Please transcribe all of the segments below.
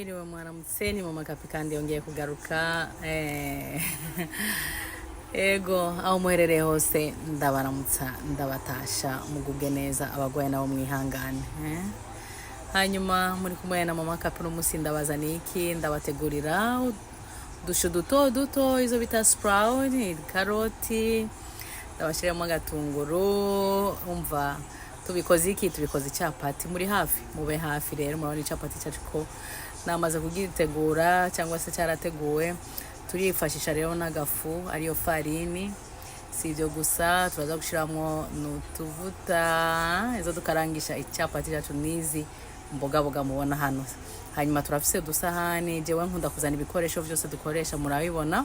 Mwiriwe mwaramutse ni mama Kapi kandi yongeye kugaruka ego aho muherereye hose ndabaramutsa ndabatasha mugubwe neza abagwaye nabo mwihangane hanyuma muri kumwe na mama Kapi n'umusi ndabazaniye iki ndabategurira dushu duto izo bita sprout karoti ndabashiramo agatunguru umva tubikoze iki tubikoze icyapati muri hafi mube hafi rero murabona icyapati cyacu ko namaze kugitegura cyangwa se cyarateguwe turifashisha rero n'agafu ariyo farini si ibyo gusa turaza gushiramo n'utuvuta izo dukarangisha icyapati cyacu nizi mboga mubona hano hanyuma turafise udusahani jewe nkunda kuzana ibikoresho byose dukoresha murabibona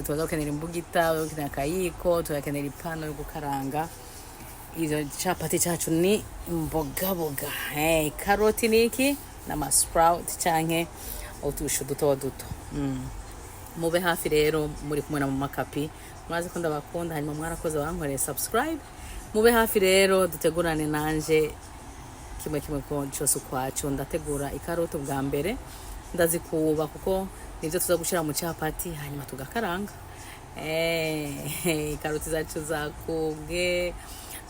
turaza gukenera imbugita gukenera akayiko turakenera ipano yo gukaranga izo chapati cyacu ni mboga karoti niki na sprout canke utushu duto mube hafi rero muri kumwe na mama Kapi mwazi ko ndabakunda hanyuma mwarakoze bankoreye subscribe mube hafi rero dutegurane nanje kimwe ko cyose kwacu ndategura ikaroti bwa mbere ndazikuba kuko nivyo tuza gushira mu chapati hanyuma tugakaranga karoti zacu zakubwe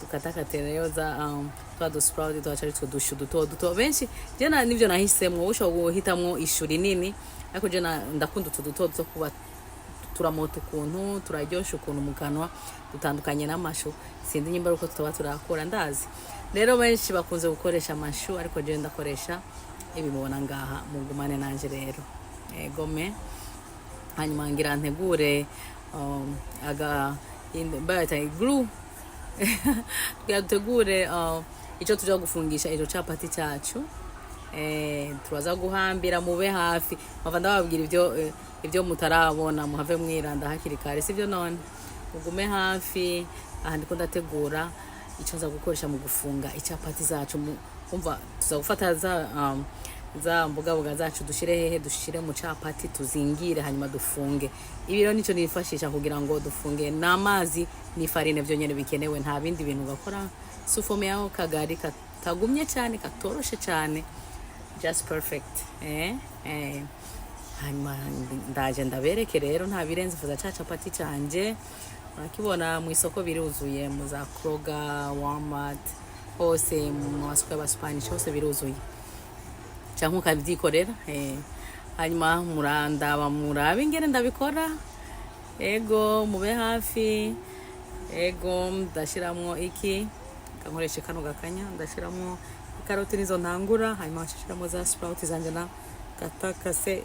tukatakaterayo za twa sprout twacari tudushu duto benshi je nivyo nahisemwe ushobora guhitamwo ishuri nini ariko je ndakunda utuduto kuba turamoto ukuntu turaryosha ukuntu mu kanwa dutandukanye n'amashu sindi nyimba uko tutaba turakora ndazi rero benshi bakunze gukoresha amashu ariko je ndakoresha ibi mubona ngaha mugumane nanje rero gome hanyuma ngira ntegure glue tugategure icyo tuja gufungisha icyo chapati cyacu turaza guhambira mube hafi mava ndababwira ibyo mutarabona muhave mwiranda hakiri kare sivyo none ugume hafi aha ndiko ndategura icyo nza gukoresha mu gufunga icyapati zacu umva tuza gufata za mboga zacu dushire hehe dushire mu chapati tuzingire hanyuma dufunge ibiro nico nifashisha kugira ngo dufunge n'amazi ni farine byo nyene bikenewe nta bindi bintu gakora sufome yaho kagari katagumye cyane katoroshe cyane just perfect hanyuma ndaje ndabereke rero nta birenze fuza cha chapati canje urakibona mu isoko biruzuye mu za Kroger Walmart hose mu masoko y'Abasipanish hose biruzuye cyangwa ukabyikorera hanyuma murabe ingene ndabikora ego mube hafi ego ndashiramo iki kankoreshe kano gakanya ndashiramo karoti nizo ntangura hanyuma ndashiramo za sprout zanje na katakase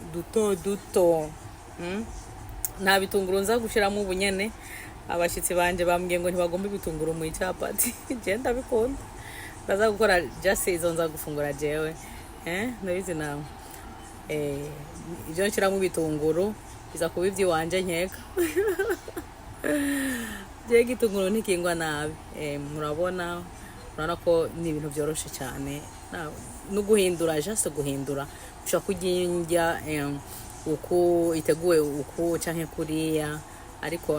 duto nta bitunguru nza gushiramo ubunyene abashitsi banje bambwiye ngo ntibagomba ibitunguru mu icyapati je ndabikunda ndaza gukora just izo nza gufungura jewe ndabizi nawe ibyo nshiramo ibitunguru biza kuba iby'iwanje nkeka je gitunguru ntikingwa nabi murabona ko ni ibintu byoroshe cyane no guhindura just guhindura ushaka kugindya uko iteguye uko canke kuriya ariko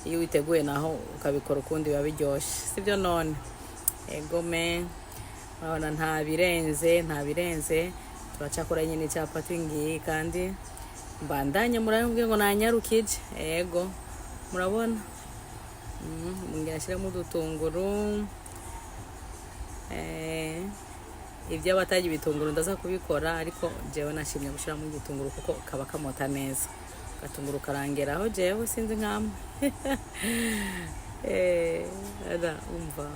iyo iteguye naho ukabikora ukundi biba biryoshe sivyo none egome abana nta birenze turacakora nyine cyapati ngiyi kandi mbandanye murayumwe ngo nanyarukije ego murabona ngashyiramo udutunguru ibyo abataje ibitunguru ndaza kubikora ariko jewe nashimye gushiramo igitunguru kuko kaba kamota neza gatunguru karangeraho jewe sinzi nkamwe umva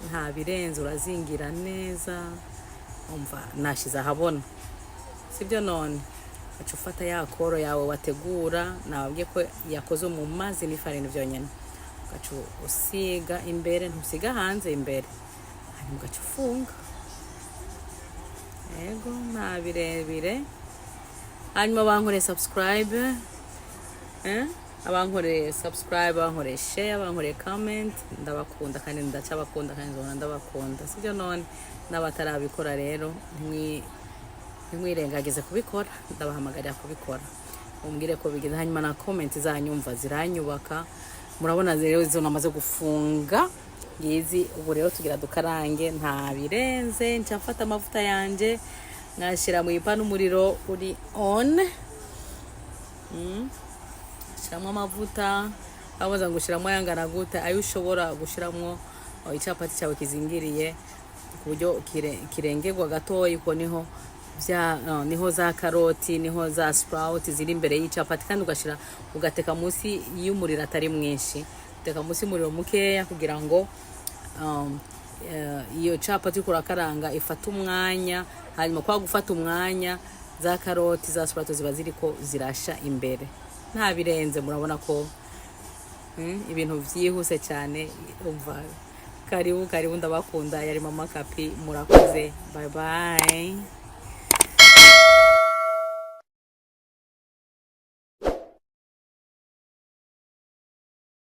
nta birenze urazingira neza umva nashize ahabona sibyo none acu ufata ya koro yawe wategura nababwiye ko yakoze mu mazi n'ifarini byonyene gacu usiga imbere ntusiga hanze imbere hanyuma gacu ufunga ego nta birebire hanyuma bankoreye subscribe abankoreye subscribe abankoreye share abankoreye comment ndabakunda kandi ndacabakunda kandi nzona ndabakunda sibyo none n'abatarabikora rero ntimwirengagize kubikora ndabahamagarira kubikora umbwire ko bigize hanyuma na comment zanyumva ziranyubaka murabona rero izo namaze gufunga ngizi ubu rero tugira dukarange nta birenze ncafata amavuta yanje nashira mu ipanu umuriro uri on. Shiramo amavuta abaza gushiramo yangana gute ayo ushobora gushiramo icapati cyawe kizingiriye ku buryo kirengerwa gatoyi ko niho niho za karoti niho za sprout ziri imbere y'icapati kandi ugateka munsi y'umuriro atari mwinshi, uteka munsi y'umuriro mukeya kugira ngo iyo capati kurakaranga ifata umwanya, hanyuma kwa gufata umwanya za karoti za sprout ziba ziriko zirasha imbere nta birenze. Murabona ko ibintu vyihuse cyane. Umva karibu ndabakunda, yari Mama Kapi, murakoze, bye bye.